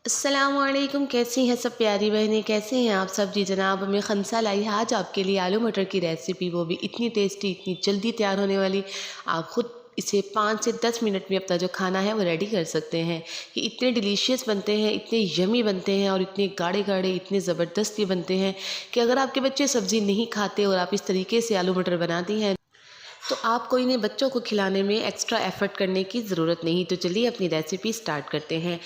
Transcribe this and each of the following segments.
अस्सलामुअलैकुम, कैसी हैं सब प्यारी बहनें, कैसे हैं आप सब। जी जनाब, हमें खंसा लाई है आज आपके लिए आलू मटर की रेसिपी, वो भी इतनी टेस्टी, इतनी जल्दी तैयार होने वाली। आप ख़ुद इसे 5 से 10 मिनट में अपना जो खाना है वो रेडी कर सकते हैं। ये इतने डिलीशियस बनते हैं, इतने यमी बनते हैं और इतने गाढ़े गाढ़े, इतने ज़बरदस्त ये बनते हैं कि अगर आपके बच्चे सब्ज़ी नहीं खाते और आप इस तरीके से आलू मटर बनाती हैं तो आपको इन्हें बच्चों को खिलाने में एक्स्ट्रा एफ़र्ट करने की ज़रूरत नहीं। तो चलिए अपनी रेसिपी स्टार्ट करते हैं।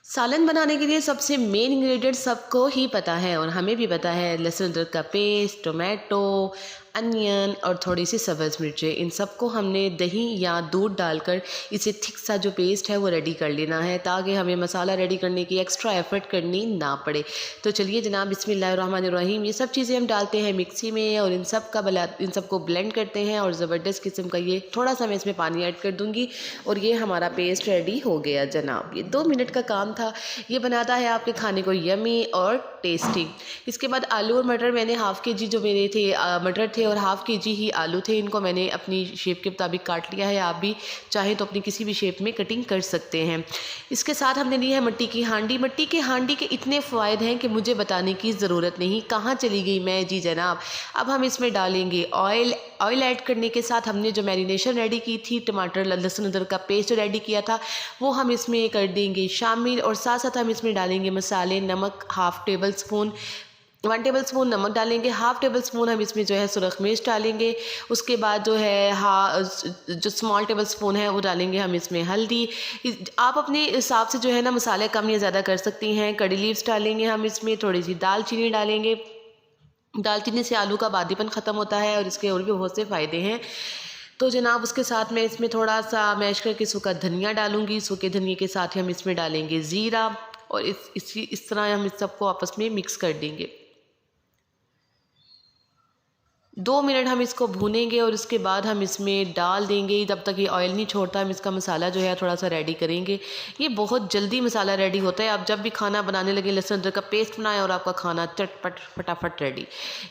सालन बनाने के लिए सबसे मेन इंग्रेडिएंट सबको ही पता है और हमें भी पता है। लहसुन अदरक का पेस्ट, टोमेटो, अनियन और थोड़ी सी सब्ज़ मिर्चें, इन सबको हमने दही या दूध डालकर इसे थिक सा जो पेस्ट है वो रेडी कर लेना है, ताकि हमें मसाला रेडी करने की एक्स्ट्रा एफ़र्ट करनी ना पड़े। तो चलिए जनाब, बिस्मिल्लाहिर्रहमानिर्रहीम। ये सब चीज़ें हम डालते हैं मिक्सी में और इन सबको ब्लेंड करते हैं और ज़बरदस्त किस्म का ये थोड़ा सा मैं इसमें पानी ऐड कर दूँगी और ये हमारा पेस्ट रेडी हो गया जनाब। ये 2 मिनट का काम था। ये बनाता है आपके खाने को यमी और टेस्टी। इसके बाद आलू और मटर, मैंने हाफ़ के जी जो मेरे थे मटर थे और हाफ़ के जी ही आलू थे, इनको मैंने अपनी शेप के मुताबिक काट लिया है। आप भी चाहें तो अपनी किसी भी शेप में कटिंग कर सकते हैं। इसके साथ हमने ली है मट्टी की हांडी। मट्टी के हांडी के इतने फ़ायदे हैं कि मुझे बताने की ज़रूरत नहीं। कहाँ चली गई मैं जी जनाब। अब हम इसमें डालेंगे ऑयल। ऑयल ऐड करने के साथ हमने जो मैरिनेशन रेडी की थी, टमाटर लहसुन अदरक का पेस्ट रेडी किया था, वो हम इसमें कर देंगे शामिल और साथ साथ हम इसमें डालेंगे मसाले। नमक 1 टेबल स्पून नमक डालेंगे। 1/2 टेबल स्पून हम इसमें जो है सुरख मिर्च डालेंगे। उसके बाद जो है जो स्मॉल टेबल स्पून है वो डालेंगे हम इसमें हल्दी। आप अपने हिसाब से जो है ना मसाले कम या ज़्यादा कर सकती हैं। कड़ी लीव्स डालेंगे हम इसमें, थोड़ी सी दालचीनी डालेंगे। दालचीनी से आलू का बादीपन ख़त्म होता है और इसके और भी बहुत से फ़ायदे हैं। तो जनाब उसके साथ मैं इसमें थोड़ा सा मैश करके सूखा धनिया डालूँगी। सूखे धनिया के साथ ही हम इसमें डालेंगे ज़ीरा और इस तरह हम इस सबको आपस में मिक्स कर देंगे। 2 मिनट हम इसको भूनेंगे और उसके बाद हम इसमें डाल देंगे। जब तक ये ऑयल नहीं छोड़ता हम इसका मसाला जो है थोड़ा सा रेडी करेंगे। ये बहुत जल्दी मसाला रेडी होता है। आप जब भी खाना बनाने लगे लहसुन अदरक का पेस्ट बनाएं और आपका खाना चटपट फटाफट रेडी।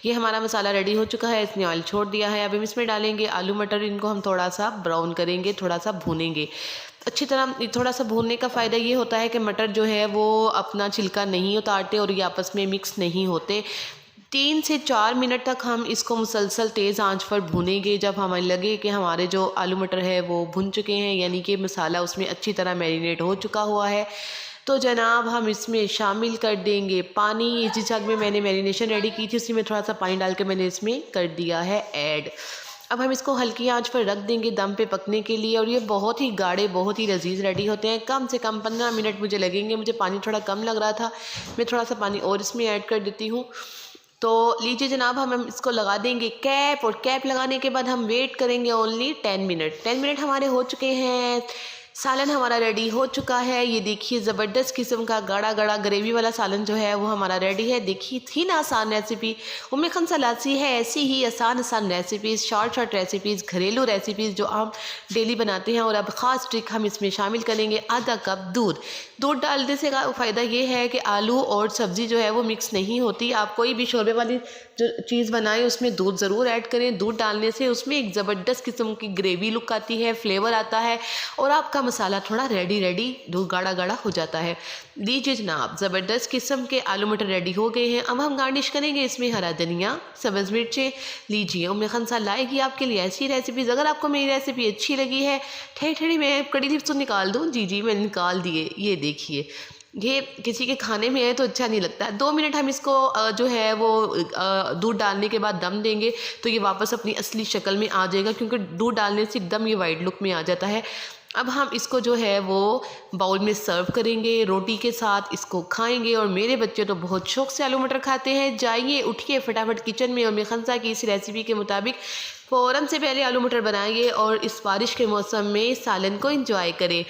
ये हमारा मसाला रेडी हो चुका है, इसने ऑयल छोड़ दिया है। अब हम इसमें डालेंगे आलू मटर। इनको हम थोड़ा सा ब्राउन करेंगे, थोड़ा सा भूनेंगे अच्छी तरह। थोड़ा सा भूनने का फ़ायदा ये होता है कि मटर जो है वो अपना छिलका नहीं उतारते और ये आपस में मिक्स नहीं होते। 3 से 4 मिनट तक हम इसको मुसलसल तेज़ आंच पर भूनेंगे। जब हमें लगे कि हमारे जो आलू मटर है वो भुन चुके हैं, यानी कि मसाला उसमें अच्छी तरह मैरिनेट हो चुका हुआ है, तो जनाब हम इसमें शामिल कर देंगे पानी। जिस जग में मैंने मैरिनेशन रेडी की थी उसी में थोड़ा सा पानी डाल के मैंने इसमें कर दिया है ऐड। अब हम इसको हल्की आंच पर रख देंगे दम पे पकने के लिए और ये बहुत ही गाढ़े, बहुत ही लजीज रेडी होते हैं। कम से कम 15 मिनट मुझे लगेंगे। मुझे पानी थोड़ा कम लग रहा था, मैं थोड़ा सा पानी और इसमें ऐड कर देती हूँ। तो लीजिए जनाब, हम इसको लगा देंगे कैप और कैप लगाने के बाद हम वेट करेंगे ओनली 10 मिनट। 10 मिनट हमारे हो चुके हैं। सालन हमारा रेडी हो चुका है। ये देखिए ज़बरदस्त किस्म का गाढ़ा गाढ़ा ग्रेवी वाला सालन जो है वो हमारा रेडी है। देखिए थी ना आसान रेसिपी। उम्मे खंसा लाती है ऐसी ही आसान रेसिपीज़, शॉर्ट रेसिपीज़, घरेलू रेसिपीज़ जो हम डेली बनाते हैं। और अब ख़ास ट्रिक हम इसमें शामिल करेंगे आधा कप दूध। दूध डालने से का फ़ायदा ये है कि आलू और सब्ज़ी जो है वो मिक्स नहीं होती। आप कोई भी शोरबे वाली जो चीज़ बनाएं उसमें दूध ज़रूर ऐड करें। दूध डालने से उसमें एक ज़बरदस्त किस्म की ग्रेवी लुक आती है, फ्लेवर आता है और आपका मसाला थोड़ा रेडी दूध गाढ़ा गाढ़ा हो जाता है। लीजिए जनाब, ज़बरदस्त किस्म के आलू मटर रेडी हो गए हैं। अब हम गार्निश करेंगे इसमें हरा धनिया, सब्ज़ मिर्चें। लीजिए उम्मे खंसा लाएगी आपके लिए ऐसी रेसिपीज़। अगर आपको मेरी रेसिपी अच्छी लगी है, ठेड़ी मैं कड़ी लीव्स तो निकाल दूँ। जी मैंने निकाल दिए। ये देखिए, ये किसी के खाने में है तो अच्छा नहीं लगता। 2 मिनट हम इसको जो है वो दूध डालने के बाद दम देंगे तो ये वापस अपनी असली शक्ल में आ जाएगा, क्योंकि दूध डालने से एकदम ये वाइट लुक में आ जाता है। अब हम इसको जो है वो बाउल में सर्व करेंगे, रोटी के साथ इसको खाएंगे और मेरे बच्चे तो बहुत शौक से आलू मटर खाते हैं। जाइए उठिए फटाफट किचन में और उम्मे खंसा की इस रेसिपी के मुताबिक फ़ौरन से पहले आलू मटर बनाइए और इस बारिश के मौसम में सालन को एंजॉय करें।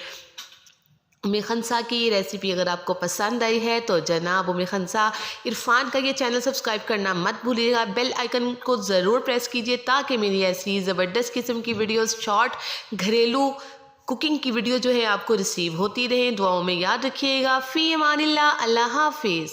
उम्मे खंसा की रेसिपी अगर आपको पसंद आई है तो जनाब उम्मे खंसा इरफान का ये चैनल सब्सक्राइब करना मत भूलिएगा। बेल आइकन को ज़रूर प्रेस कीजिए ताकि मेरी ऐसी ज़बरदस्त किस्म की वीडियोस, शॉर्ट घरेलू कुकिंग की वीडियो जो है आपको रिसीव होती रहे। दुआओं में याद रखिएगा। फ़ी अमानिल्लाह, अल्लाह हाफिज़।